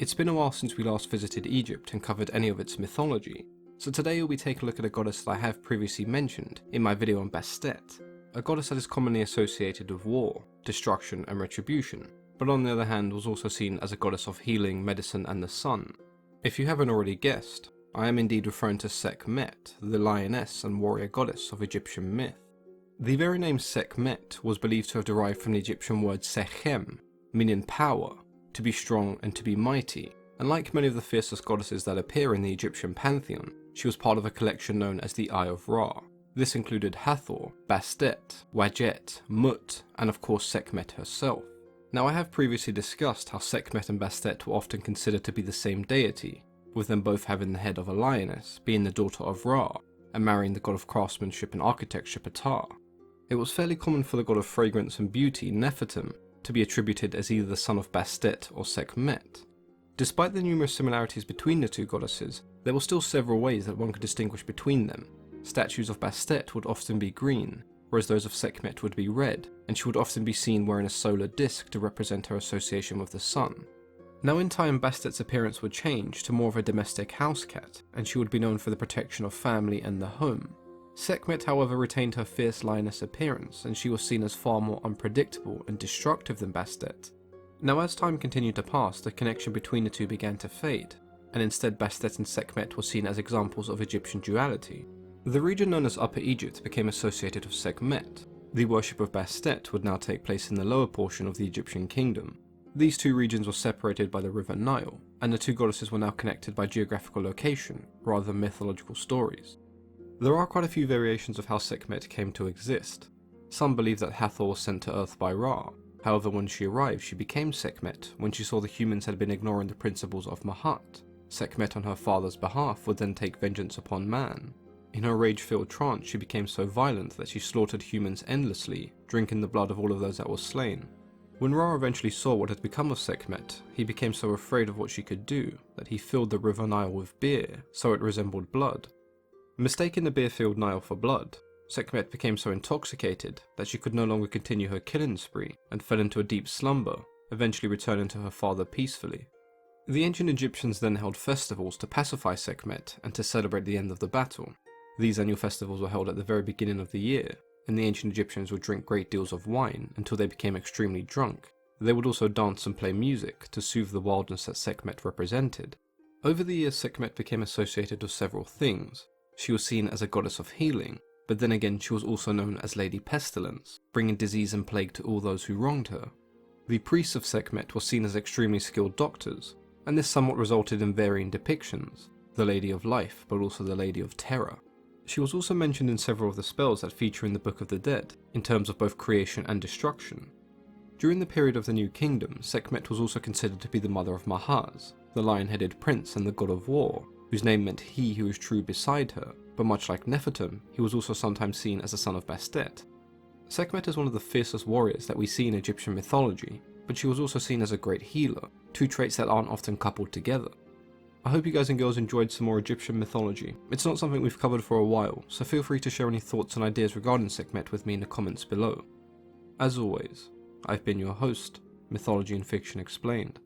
It's been a while since we last visited Egypt and covered any of its mythology, so today we'll be taking a look at a goddess that I have previously mentioned in my video on Bastet, a goddess that is commonly associated with war, destruction and retribution, but on the other hand was also seen as a goddess of healing, medicine and the sun. If you haven't already guessed, I am indeed referring to Sekhmet, the lioness and warrior goddess of Egyptian myth. The very name Sekhmet was believed to have derived from the Egyptian word Sekhem, meaning power, to be strong and to be mighty, and like many of the fiercest goddesses that appear in the Egyptian pantheon, she was part of a collection known as the Eye of Ra. This included Hathor, Bastet, Wadjet, Mut, and of course Sekhmet herself. Now I have previously discussed how Sekhmet and Bastet were often considered to be the same deity, with them both having the head of a lioness, being the daughter of Ra, and marrying the god of craftsmanship and architecture Ptah. It was fairly common for the god of fragrance and beauty, Nefertum, to be attributed as either the son of Bastet or Sekhmet. Despite the numerous similarities between the two goddesses, there were still several ways that one could distinguish between them. Statues of Bastet would often be green, whereas those of Sekhmet would be red, and she would often be seen wearing a solar disc to represent her association with the sun. Now in time, Bastet's appearance would change to more of a domestic house cat, and she would be known for the protection of family and the home. Sekhmet, however, retained her fierce lioness appearance, and she was seen as far more unpredictable and destructive than Bastet. Now as time continued to pass, the connection between the two began to fade, and instead Bastet and Sekhmet were seen as examples of Egyptian duality. The region known as Upper Egypt became associated with Sekhmet. The worship of Bastet would now take place in the lower portion of the Egyptian kingdom. These two regions were separated by the river Nile, and the two goddesses were now connected by geographical location, rather than mythological stories. There are quite a few variations of how Sekhmet came to exist. Some believe that Hathor was sent to Earth by Ra. However, when she arrived, she became Sekhmet when she saw the humans had been ignoring the principles of Mahat. Sekhmet on her father's behalf would then take vengeance upon man. In her rage-filled trance, she became so violent that she slaughtered humans endlessly, drinking the blood of all of those that were slain. When Ra eventually saw what had become of Sekhmet, he became so afraid of what she could do that he filled the river Nile with beer, so it resembled blood. Mistaking the beer-filled Nile for blood, Sekhmet became so intoxicated that she could no longer continue her killing spree and fell into a deep slumber, eventually returning to her father peacefully. The ancient Egyptians then held festivals to pacify Sekhmet and to celebrate the end of the battle. These annual festivals were held at the very beginning of the year, and the ancient Egyptians would drink great deals of wine until they became extremely drunk. They would also dance and play music to soothe the wildness that Sekhmet represented. Over the years, Sekhmet became associated with several things. She was seen as a goddess of healing, but then again she was also known as Lady Pestilence, bringing disease and plague to all those who wronged her. The priests of Sekhmet were seen as extremely skilled doctors, and this somewhat resulted in varying depictions, the Lady of Life, but also the Lady of Terror. She was also mentioned in several of the spells that feature in the Book of the Dead, in terms of both creation and destruction. During the period of the New Kingdom, Sekhmet was also considered to be the mother of Mahaz, the lion-headed prince and the god of war, whose name meant he who is true beside her, but much like Nefertum, he was also sometimes seen as the son of Bastet. Sekhmet is one of the fiercest warriors that we see in Egyptian mythology, but she was also seen as a great healer, two traits that aren't often coupled together. I hope you guys and girls enjoyed some more Egyptian mythology. It's not something we've covered for a while, so feel free to share any thoughts and ideas regarding Sekhmet with me in the comments below. As always, I've been your host, Mythology and Fiction Explained.